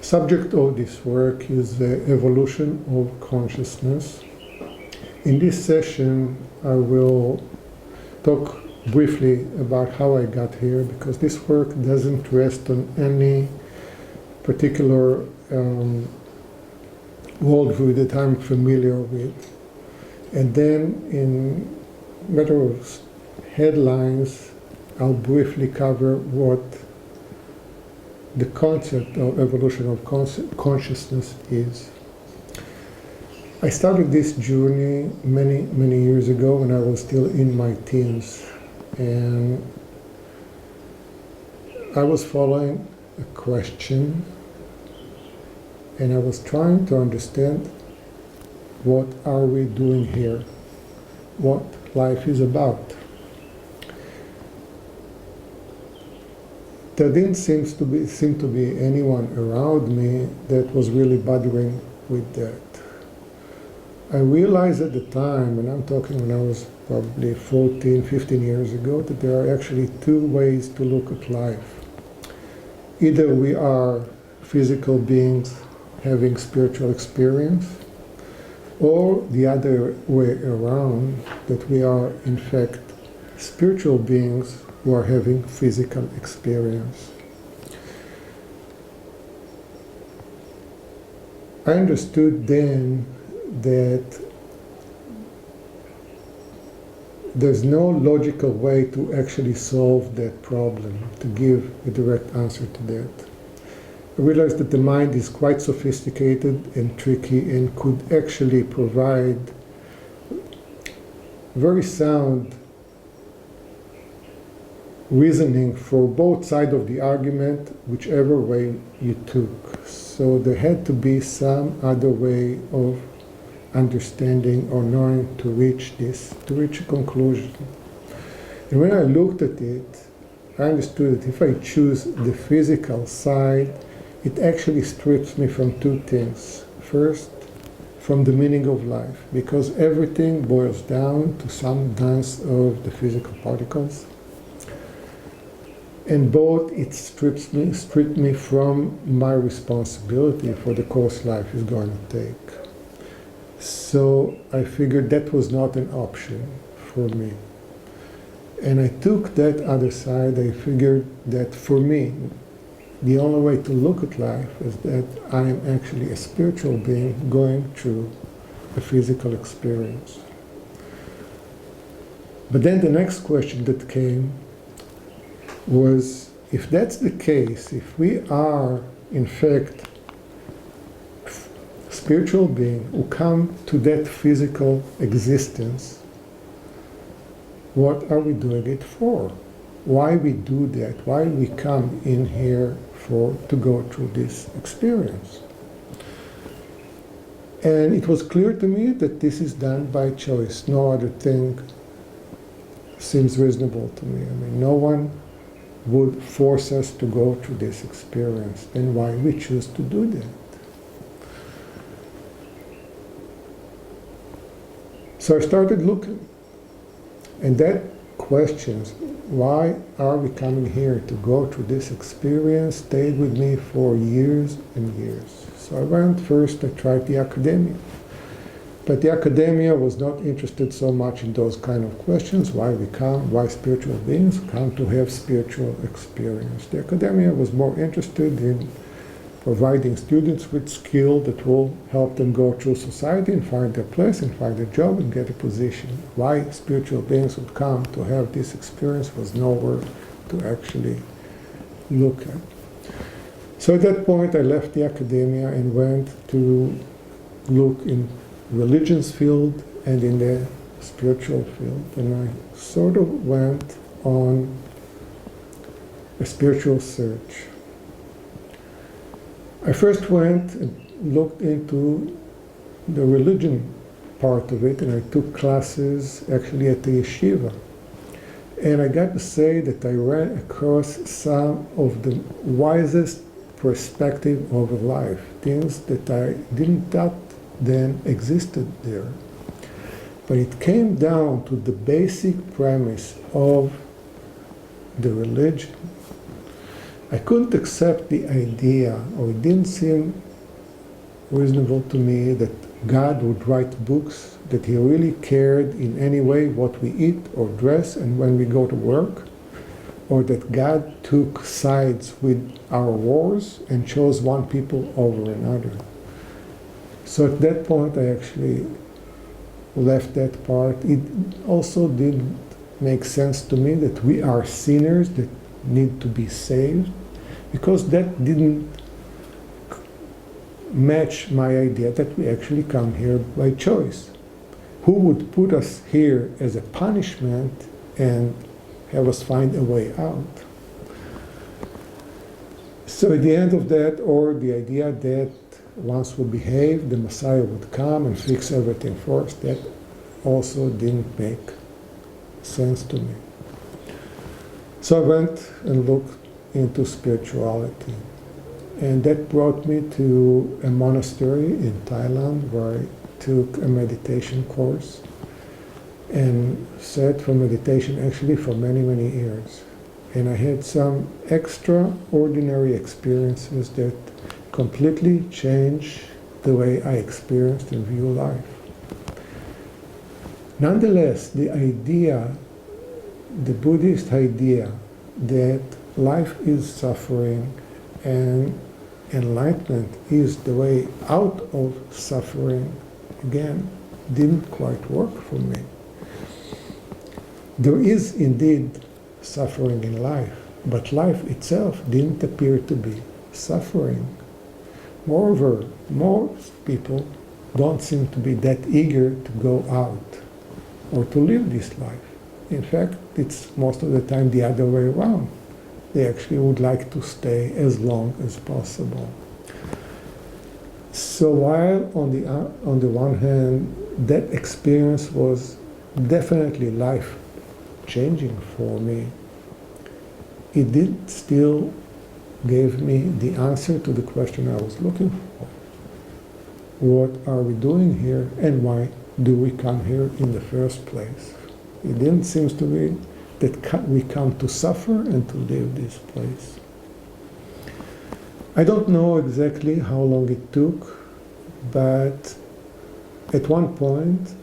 Subject of this work is the evolution of consciousness. In this session, I will talk briefly about how I got here, because this work doesn't rest on any particular worldview that I'm familiar with. And then, in matter of headlines, I'll briefly cover what the concept of evolution of consciousness is. I started this journey many years ago when I was still in my teens, and I was following a question, and I was trying to understand what are we doing here, what life is about. There didn't seem to be anyone around me that was really bothering with that. I realized at the time, and I'm talking when I was probably 14, 15 years ago, that there are actually two ways to look at life. Either we are physical beings having spiritual experience, or the other way around, that we are in fact spiritual beings who are having physical experience. I understood then that there's no logical way to actually solve that problem, to give a direct answer to that. I realized that the mind is quite sophisticated and tricky and could actually provide very sound reasoning for both sides of the argument, whichever way you took. So there had to be some other way of understanding or knowing to reach a conclusion. And when I looked at it, I understood that if I choose the physical side, it actually strips me from two things. First, from the meaning of life, because everything boils down to some dance of the physical particles. And both it stripped me from my responsibility for the course life is going to take. So I figured that was not an option for me. And I took that other side. I figured that for me, the only way to look at life is that I am actually a spiritual being going through a physical experience. But then the next question that came was, if that's the case, if we are in fact spiritual beings who come to that physical existence, what are we doing it for? Why we do that? Why we come in here to go through this experience? And it was clear to me that this is done by choice. No other thing seems reasonable to me. I mean, no one would force us to go through this experience. Then why we choose to do that? So I started looking. And that questions, why are we coming here to go through this experience, stayed with me for years and years. So I went first, I tried the academia. But the academia was not interested so much in those kind of questions, why we come, why spiritual beings come to have spiritual experience. The academia was more interested in providing students with skill that will help them go through society and find their place and find a job and get a position. Why spiritual beings would come to have this experience was nowhere to actually look at. So at that point I left the academia and went to look in religion's field and in the spiritual field. And I sort of went on a spiritual search. I first went and looked into the religion part of it, and I took classes actually at the yeshiva. And I got to say that I ran across some of the wisest perspective of life, things that I didn't doubt then existed there. But it came down to the basic premise of the religion. I couldn't accept the idea, or it didn't seem reasonable to me that God would write books, that He really cared in any way what we eat or dress and when we go to work, or that God took sides with our wars and chose one people over another. So at that point I actually left that part. It also didn't make sense to me that we are sinners that need to be saved, because that didn't match my idea that we actually come here by choice. Who would put us here as a punishment and have us find a way out? So at the end of that, or the idea that once we behave, the Messiah would come and fix everything for us, that also didn't make sense to me. So I went and looked into spirituality. And that brought me to a monastery in Thailand where I took a meditation course and sat for meditation actually for many, many years. And I had some extraordinary experiences that completely changed the way I experienced and view life. Nonetheless, the idea, the Buddhist idea that life is suffering and enlightenment is the way out of suffering, again, didn't quite work for me. There is indeed suffering in life, but life itself didn't appear to be suffering. Moreover, most people don't seem to be that eager to go out or to live this life. In fact, it's most of the time the other way around. They actually would like to stay as long as possible. So while on the one hand, that experience was definitely life-changing for me, it did still give me the answer to the question I was looking for. What are we doing here, and why do we come here in the first place? It didn't seem to me that we come to suffer and to leave this place. I don't know exactly how long it took, but at one point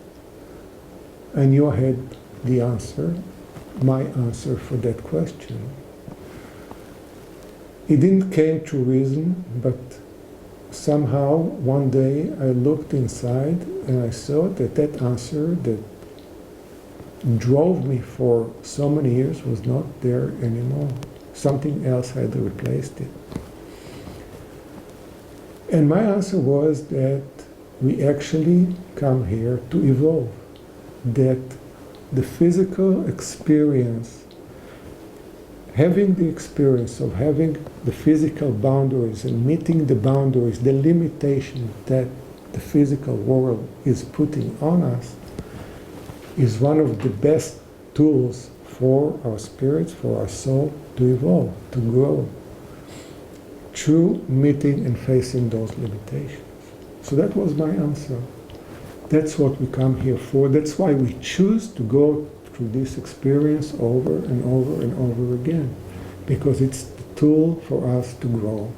I knew I had the answer, my answer for that question. It didn't came through reason, but somehow one day I looked inside and I saw that that answer that drove me for so many years was not there anymore. Something else had replaced it. And my answer was that we actually come here to evolve, that the physical experience, having the experience of having the physical boundaries and meeting the boundaries, the limitations that the physical world is putting on us, is one of the best tools for our spirits, for our soul to evolve, to grow, through meeting and facing those limitations. So that was my answer. That's what we come here for. That's why we choose to go through this experience over and over and over again, because it's the tool for us to grow.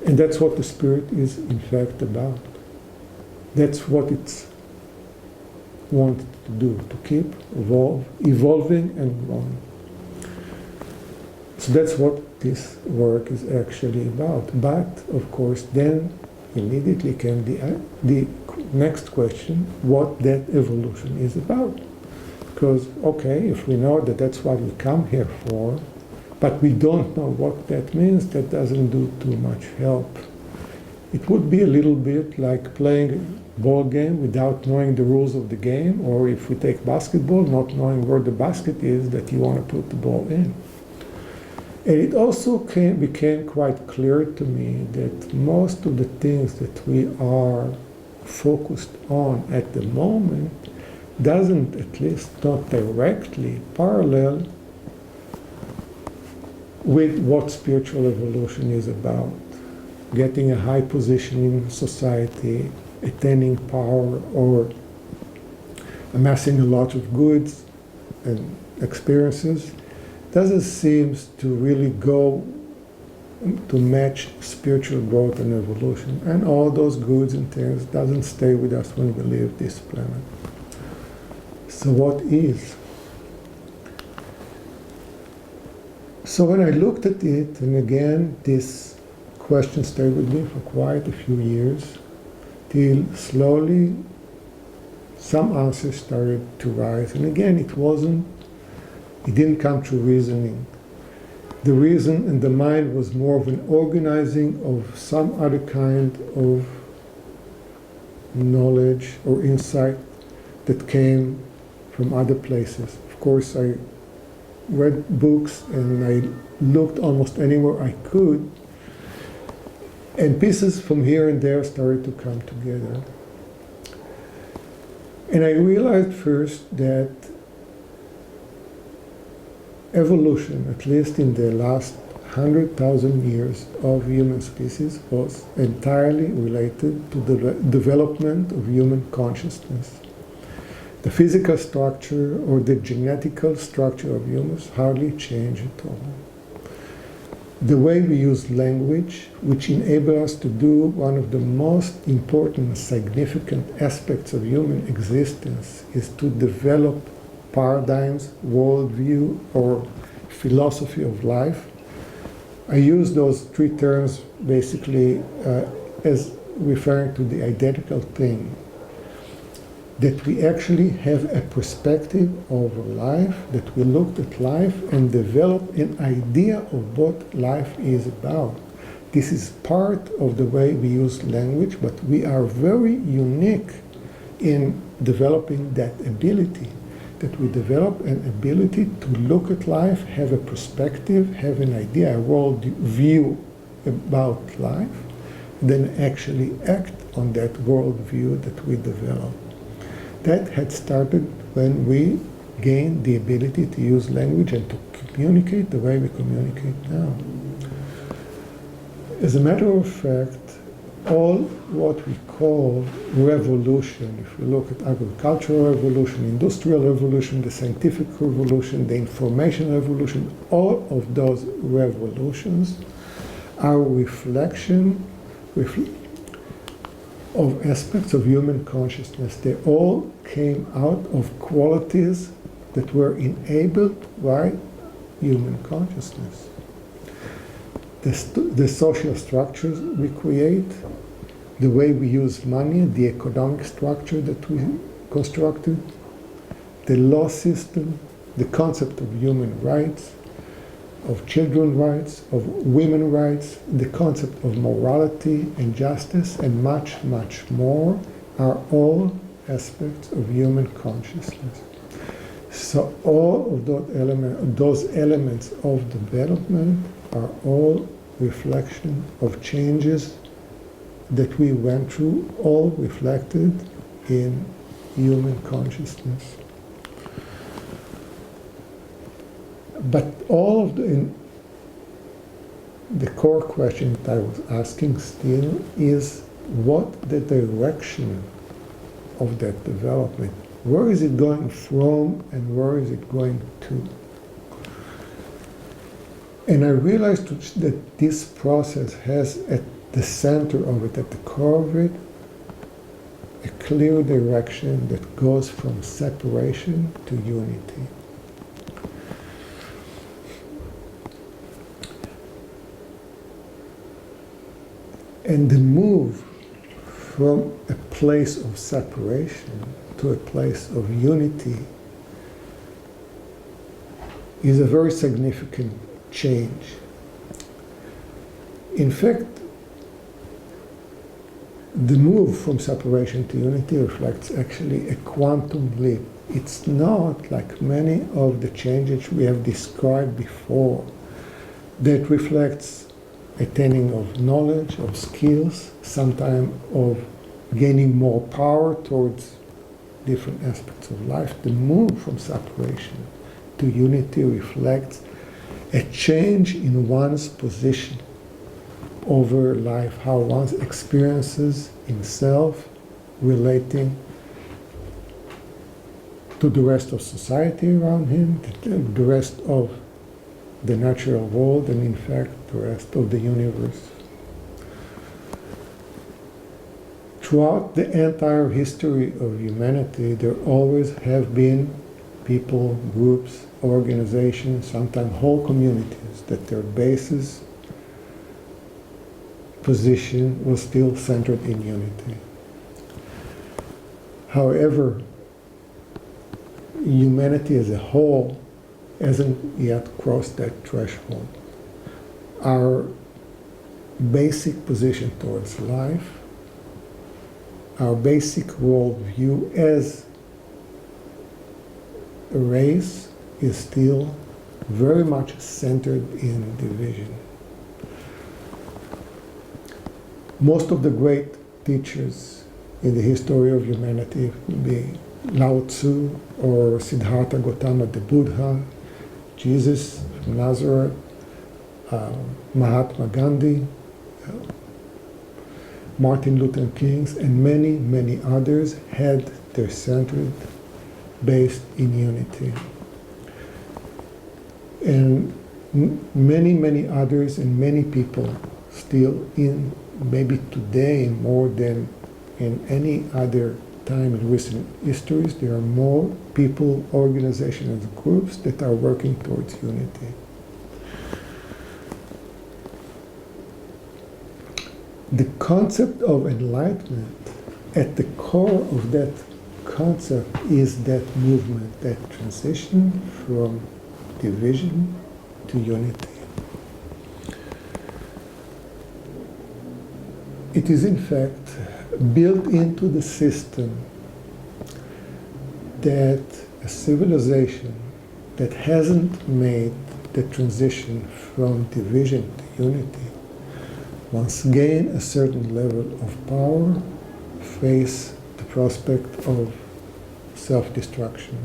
And that's what the Spirit is in fact about. That's what it's wanted to do, to keep evolving and growing. So that's what this work is actually about. But, of course, then immediately came the next question, what that evolution is about. Because, okay, if we know that that's what we come here for, but we don't know what that means, that doesn't do too much help. It would be a little bit like playing a ball game without knowing the rules of the game, or if we take basketball, not knowing where the basket is that you want to put the ball in. And it also became quite clear to me that most of the things that we are focused on at the moment doesn't, at least not directly, parallel with what spiritual evolution is about. Getting a high position in society, attaining power, or amassing a lot of goods and experiences doesn't seem to really go to match spiritual growth and evolution. And all those goods and things doesn't stay with us when we leave this planet. So what is? So when I looked at it, and again, this question stayed with me for quite a few years, till slowly some answers started to rise. And again, it didn't come through reasoning. The reason and the mind was more of an organizing of some other kind of knowledge or insight that came from other places. Of course, I read books and I looked almost anywhere I could, and pieces from here and there started to come together. And I realized first that evolution, at least in the last 100,000 years of human species, was entirely related to the development of human consciousness. The physical structure or the genetical structure of humans hardly changed at all. The way we use language, which enables us to do one of the most important and significant aspects of human existence, is to develop paradigms, worldview, or philosophy of life. I use those three terms basically as referring to the identical thing. That we actually have a perspective over life, that we looked at life and developed an idea of what life is about. This is part of the way we use language, but we are very unique in developing that ability. That we develop an ability to look at life, have a perspective, have an idea, a world view about life, then actually act on that world view that we develop. That had started when we gained the ability to use language and to communicate the way we communicate now. As a matter of fact, all what we call revolution, if we look at agricultural revolution, industrial revolution, the scientific revolution, the information revolution, all of those revolutions are reflection of aspects of human consciousness. They all came out of qualities that were enabled by human consciousness. The social structures we create, the way we use money, the economic structure that we constructed, the law system, the concept of human rights, of children's rights, of women's rights, the concept of morality and justice, and much, much more, are all aspects of human consciousness. So all of those elements of development are all reflection of changes that we went through, all reflected in human consciousness. But all of the core question that I was asking still is, what the direction of that development? Where is it going from and where is it going to? And I realized that this process has at the center of it, at the core of it, a clear direction that goes from separation to unity. And the move from a place of separation to a place of unity is a very significant change. In fact, the move from separation to unity reflects actually a quantum leap. It's not like many of the changes we have described before that reflects attaining of knowledge, of skills, sometimes of gaining more power towards different aspects of life. The move from separation to unity reflects a change in one's position over life, how one experiences himself relating to the rest of society around him, the rest of the natural world, and in fact the rest of the universe. Throughout the entire history of humanity, there always have been people, groups, organizations, sometimes whole communities, that their basis position was still centered in unity. However, humanity as a whole hasn't yet crossed that threshold. Our basic position towards life, our basic worldview as a race is still very much centered in division. Most of the great teachers in the history of humanity, be Lao Tzu or Siddhartha Gautama the Buddha, Jesus from Nazareth, Mahatma Gandhi, Martin Luther King, and many, many others had their center based in unity. And many, many others and many people still in, maybe today more than in any other time in recent histories, there are more people, organizations, and groups that are working towards unity. The concept of enlightenment, at the core of that concept is that movement, that transition from division to unity. It is in fact built into the system that a civilization that hasn't made the transition from division to unity, once gain a certain level of power, face the prospect of self-destruction.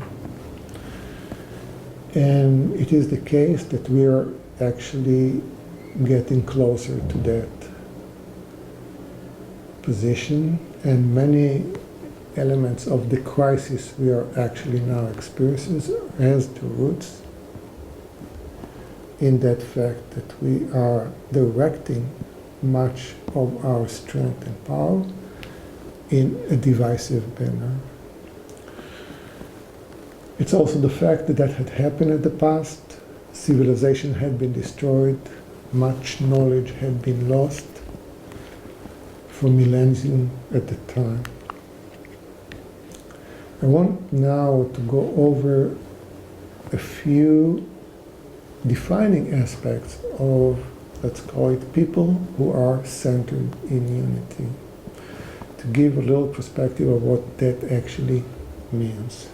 And it is the case that we are actually getting closer to that position, and many elements of the crisis we are actually now experiencing has the roots in that fact that we are directing much of our strength and power in a divisive manner. It's also the fact that that had happened in the past. Civilization had been destroyed, much knowledge had been lost for millennia at the time. I want now to go over a few defining aspects of, let's call it, people who are centered in unity, to give a little perspective of what that actually means.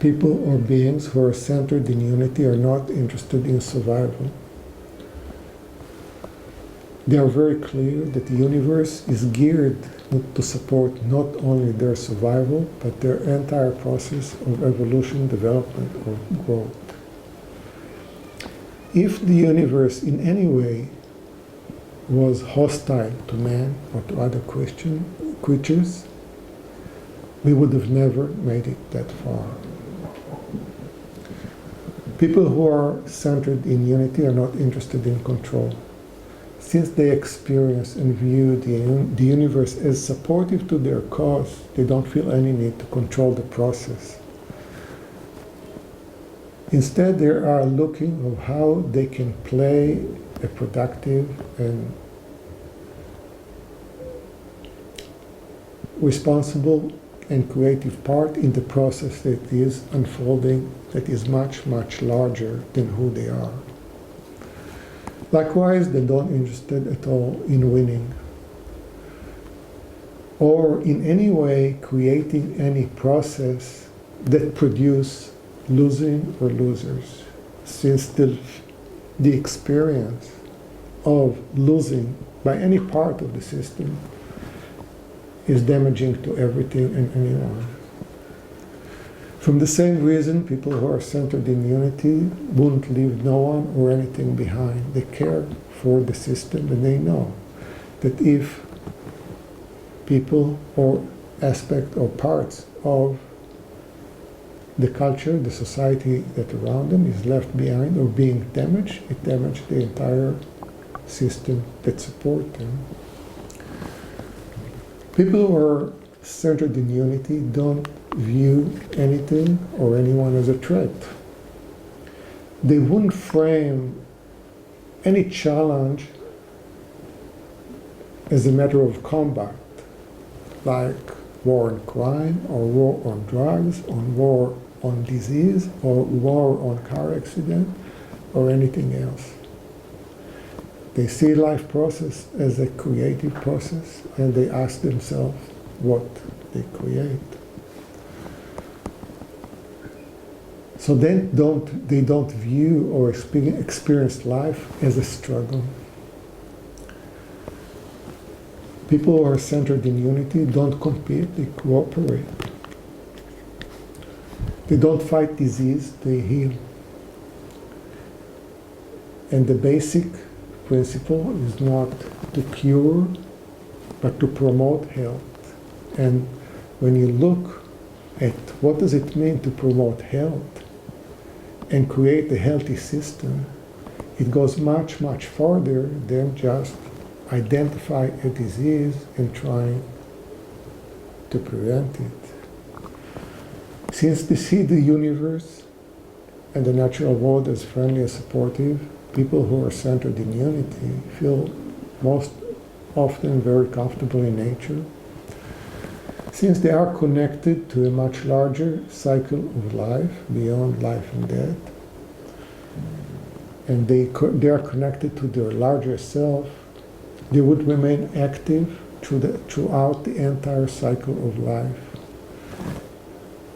People or beings who are centered in unity are not interested in survival. They are very clear that the universe is geared to support not only their survival, but their entire process of evolution, development, or growth. If the universe in any way was hostile to man or to other creatures, we would have never made it that far. People who are centered in unity are not interested in control. Since they experience and view the universe as supportive to their cause, they don't feel any need to control the process. Instead, they are looking of how they can play a productive and responsible and creative part in the process that is unfolding, that is much, much larger than who they are. Likewise, they're not interested at all in winning or in any way creating any process that produce losing or losers, since the experience of losing by any part of the system is damaging to everything and anyone. From the same reason, people who are centered in unity won't leave no one or anything behind. They care for the system, and they know that if people or aspect or parts of the culture, the society that around them is left behind or being damaged, it damaged the entire system that support them. People who are centered in unity don't view anything or anyone as a threat. They wouldn't frame any challenge as a matter of combat, like war on crime, or war on drugs, or war on disease, or war on car accident, or anything else. They see life process as a creative process, and they ask themselves what they create. So then they don't view or experience life as a struggle. People who are centered in unity don't compete, they cooperate. They don't fight disease, they heal. And the basic principle is not to cure, but to promote health. And when you look at what does it mean to promote health and create a healthy system, it goes much, much farther than just identify a disease and trying to prevent it. Since they see the universe and the natural world as friendly and supportive, people who are centered in unity feel most often very comfortable in nature, since they are connected to a much larger cycle of life beyond life and death, and they are connected to their larger self. They would remain active throughout the entire cycle of life.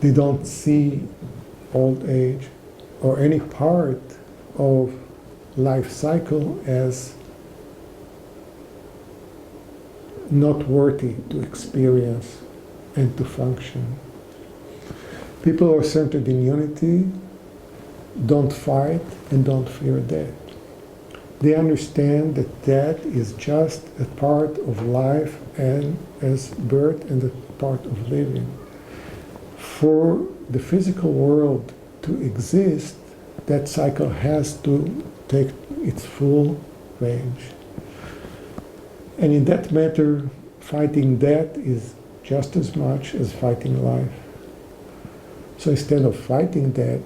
They don't see old age or any part of life cycle as not worthy to experience and to function. People who are centered in unity don't fight and don't fear death. They understand that death is just a part of life and as birth and a part of living. For the physical world to exist, that cycle has to take its full range. And in that matter, fighting death is just as much as fighting life. So instead of fighting death,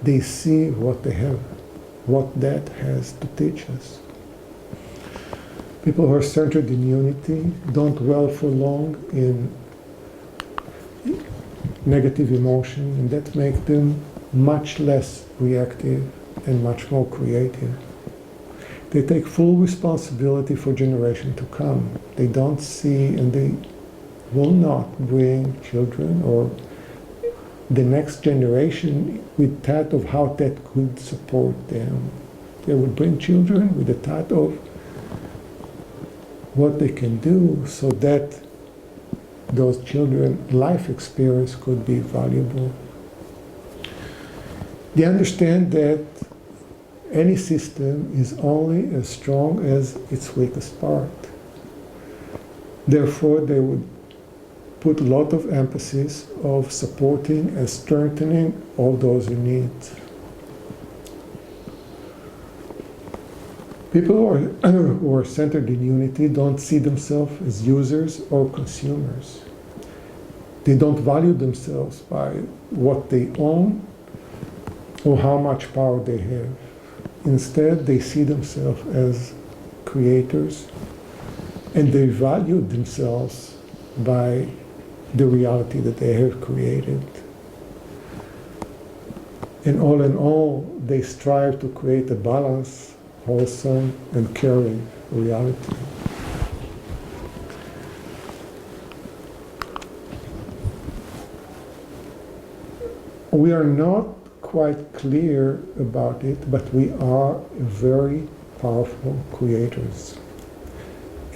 they see what they have, what that has to teach us. People who are centered in unity don't dwell for long in negative emotion, and that makes them much less reactive and much more creative. They take full responsibility for generation to come. They don't see and they will not bring children or the next generation with thought of how that could support them. They would bring children with the thought of what they can do so that those children's life experience could be valuable. They understand that any system is only as strong as its weakest part. Therefore, they would put a lot of emphasis of supporting and strengthening all those in need. People who are centered in unity don't see themselves as users or consumers. They don't value themselves by what they own or how much power they have. Instead, they see themselves as creators, and they value themselves by the reality that they have created. And all in all, they strive to create a balanced, wholesome, and caring reality. We are not quite clear about it, but we are very powerful creators.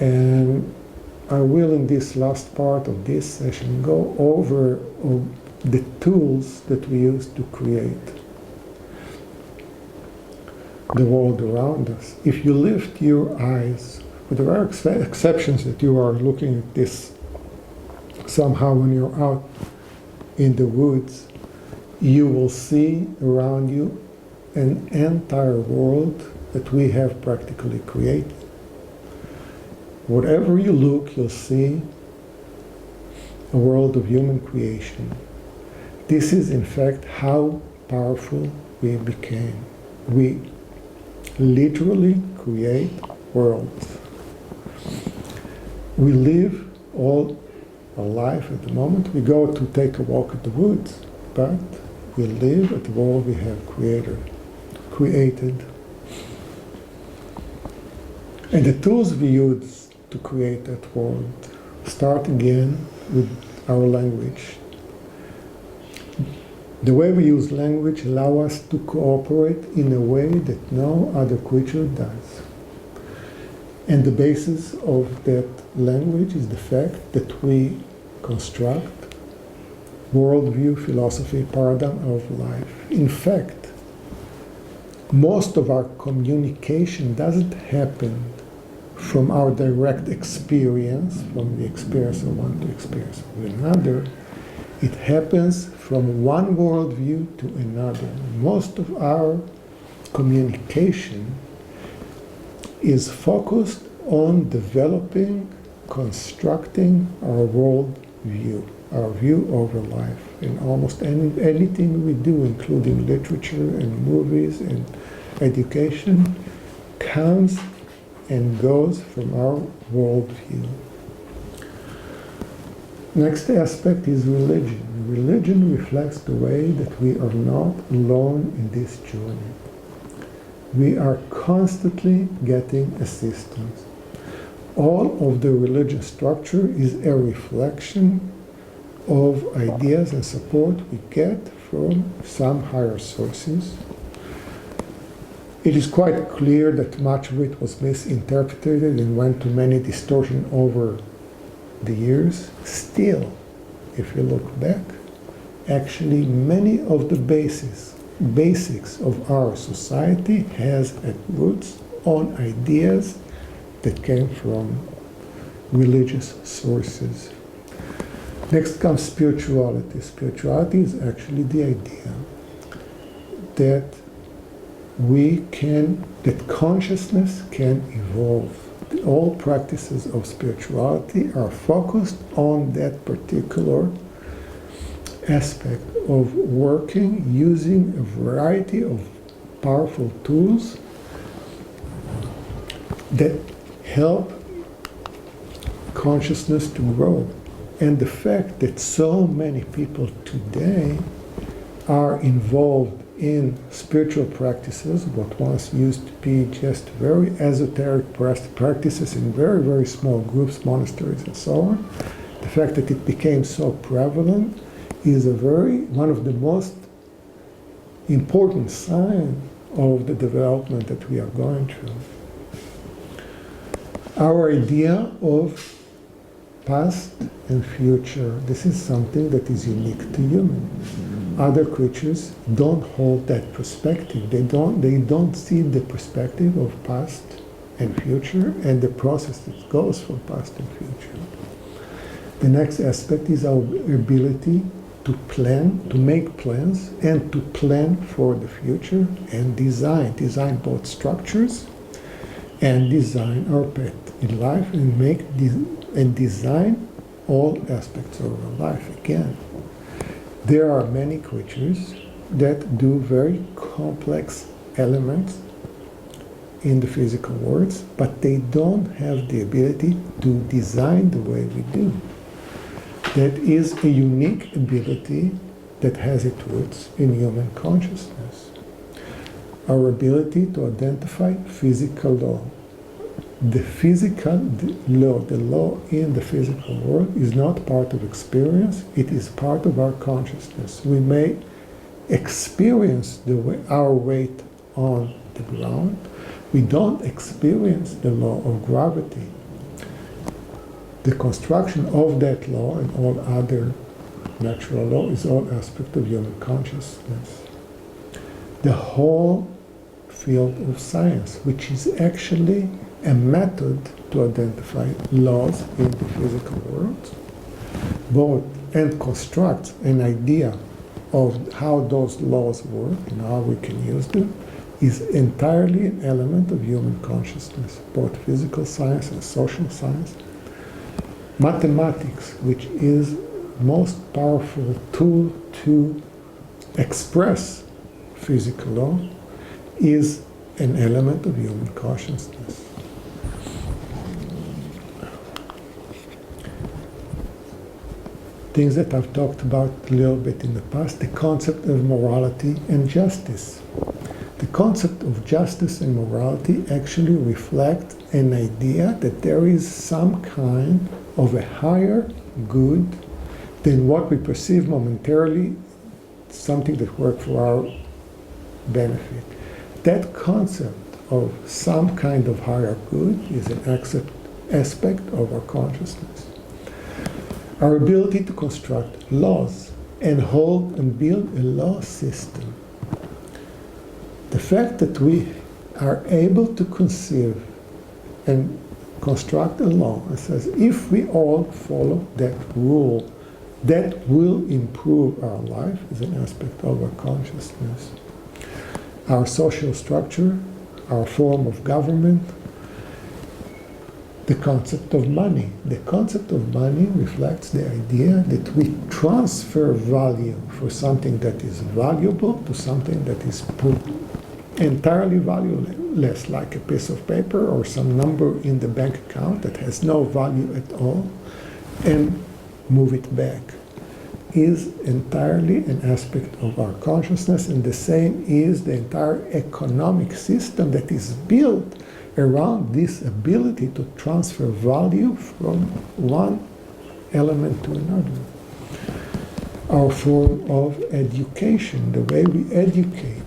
And I will, in this last part of this session, go over the tools that we use to create the world around us. If you lift your eyes, but there are exceptions that you are looking at this somehow when you're out in the woods, you will see around you an entire world that we have practically created. Wherever you look, you'll see a world of human creation. This is, in fact, how powerful we became. We literally create worlds. We live all our life at the moment. We go to take a walk in the woods, but we live at the world we have created. And the tools we use to create that world start again with our language. The way we use language allows us to cooperate in a way that no other creature does. And the basis of that language is the fact that we construct worldview, philosophy, paradigm of life. In fact, most of our communication doesn't happen from our direct experience, from the experience of one to experience of another. It happens from one worldview to another. Most of our communication is focused on developing, constructing our worldview, our view over life. And almost anything we do, including literature and movies and education, comes and goes from our worldview. Next aspect is religion. Religion reflects the way that we are not alone in this journey. We are constantly getting assistance. All of the religious structure is a reflection of ideas and support we get from some higher sources. It is quite clear that much of it was misinterpreted and went to many distortions over the years. Still, if you look back, actually many of the basics of our society has at roots on ideas that came from religious sources. Next comes spirituality. Spirituality is actually the idea that that consciousness can evolve. All practices of spirituality are focused on that particular aspect of working using a variety of powerful tools that help consciousness to grow. And the fact that so many people today are involved in spiritual practices, what once used to be just very esoteric practices in very, very small groups, monasteries and so on, the fact that it became so prevalent is one of the most important signs of the development that we are going through. Our idea of past and future, this is something that is unique to humans. Other creatures don't hold that perspective. They don't see the perspective of past and future and the process that goes from past and future. The next aspect is our ability to plan, to make plans, and to plan for the future and design both structures and design our path in life and design all aspects of our life again. There are many creatures that do very complex elements in the physical world, but they don't have the ability to design the way we do. That is a unique ability that has its roots in human consciousness. Our ability to identify physical law. The law in the physical world is not part of experience, it is part of our consciousness. We may experience our weight on the ground, we don't experience the law of gravity. The construction of that law and all other natural law is all aspect of human consciousness. The whole field of science, which is actually a method to identify laws in the physical world, and construct an idea of how those laws work and how we can use them is entirely an element of human consciousness, both physical science and social science. Mathematics, which is most powerful tool to express physical law, is an element of human consciousness. Things that I've talked about a little bit in the past, the concept of morality and justice. The concept of justice and morality actually reflect an idea that there is some kind of a higher good than what we perceive momentarily, something that works for our benefit. That concept of some kind of higher good is an aspect of our consciousness. Our ability to construct laws and hold and build a law system. The fact that we are able to conceive and construct a law that says if we all follow that rule, that will improve our life is an aspect of our consciousness. Our social structure, our form of government, the concept of money. The concept of money reflects the idea that we transfer value for something that is valuable to something that is entirely valueless, like a piece of paper or some number in the bank account that has no value at all, and move it back, is entirely an aspect of our consciousness, and the same is the entire economic system that is built around this ability to transfer value from one element to another. Our form of education, the way we educate,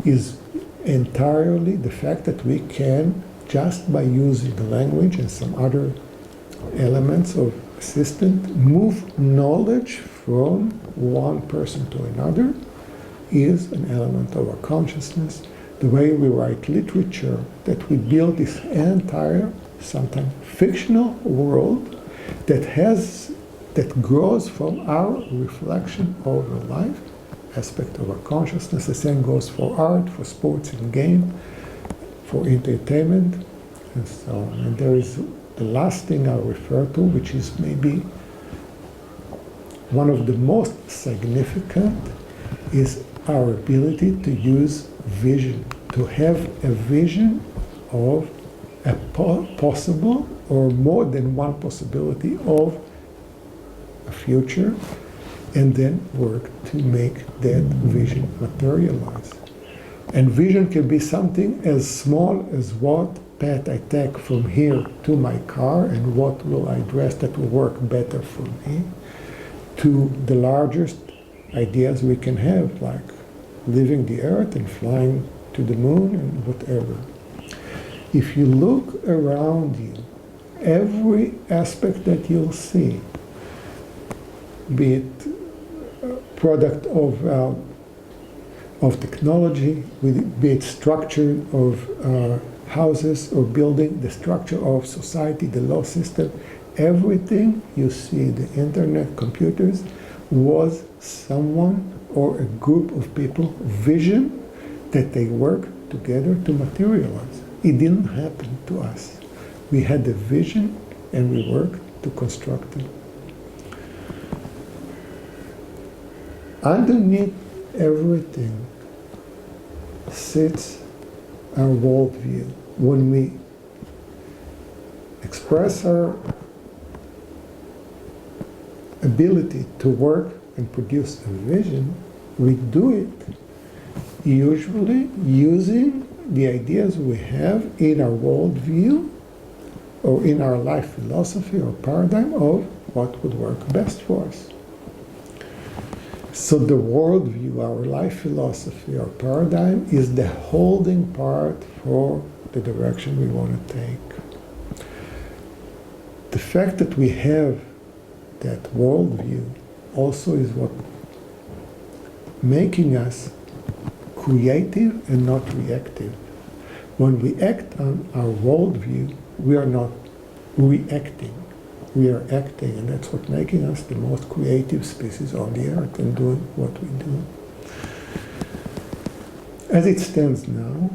is entirely the fact that we can, just by using language and some other elements of assistance, move knowledge from one person to another, is an element of our consciousness. The way we write literature, that we build this entire, sometimes fictional world that grows from our reflection over life, aspect of our consciousness. The same goes for art, for sports and game, for entertainment, and so on. And there is the last thing I'll refer to, which is maybe one of the most significant, is our ability to use vision, to have a vision of a possible or more than one possibility of a future, and then work to make that vision materialize. And vision can be something as small as what path I take from here to my car and what will I dress that will work better for me, to the largest ideas we can have, like leaving the earth and flying to the moon and whatever. If you look around you, every aspect that you'll see, be it product of technology, be it structure of houses or building, the structure of society, the law system, everything you see, the internet, computers, was someone or a group of people vision that they work together to materialize. It didn't happen to us. We had the vision and we worked to construct it. Underneath everything sits our worldview. When we express our ability to work and produce a vision, we do it usually using the ideas we have in our worldview or in our life philosophy or paradigm of what would work best for us. So the worldview, our life philosophy, our paradigm is the holding part for the direction we want to take. The fact that we have that worldview also is what making us creative and not reactive. When we act on our worldview, we are not reacting. we are acting, and that's what making us the most creative species on the earth and doing what we do. As it stands now,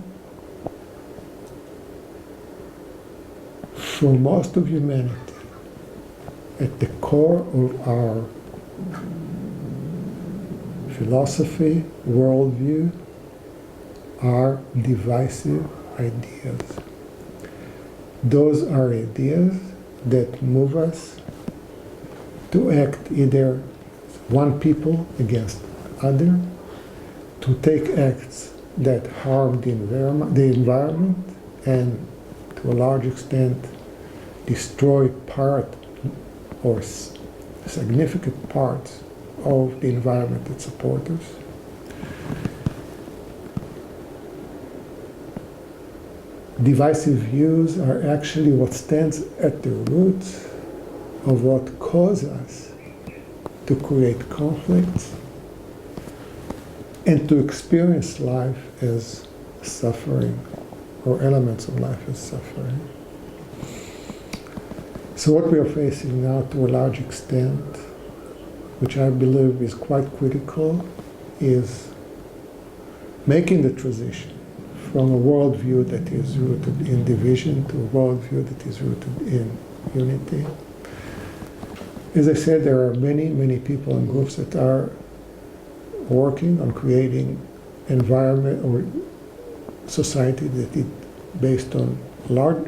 for most of humanity, at the core of our philosophy, worldview, are divisive ideas. Those are ideas that move us to act either one people against other, to take acts that harm the environment and to a large extent destroy part or significant parts of the environment that support us. Divisive views are actually what stands at the roots of what causes us to create conflicts and to experience life as suffering, or elements of life as suffering. So what we are facing now, to a large extent, which I believe is quite critical, is making the transition from a worldview that is rooted in division to a worldview that is rooted in unity. As I said, there are many, many people and groups that are working on creating environment or society that is based on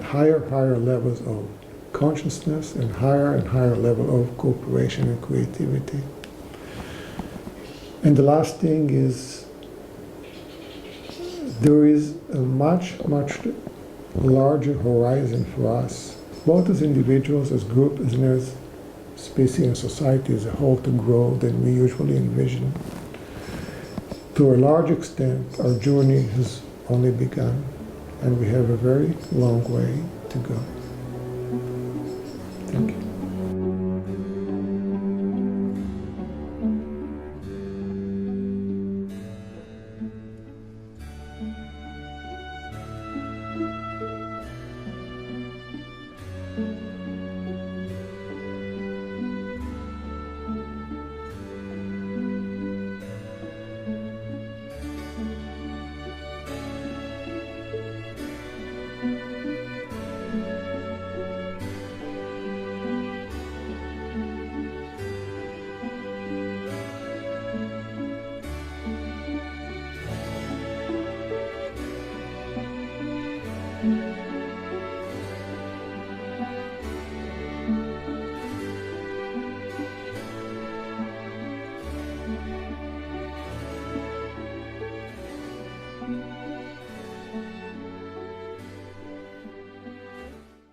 higher levels of consciousness and higher level of cooperation and creativity. And the last thing is, there is a much larger horizon for us, both as individuals, as groups, and as species and society as a whole, to grow than we usually envision. To a large extent, our journey has only begun, and we have a very long way to go. Thank you.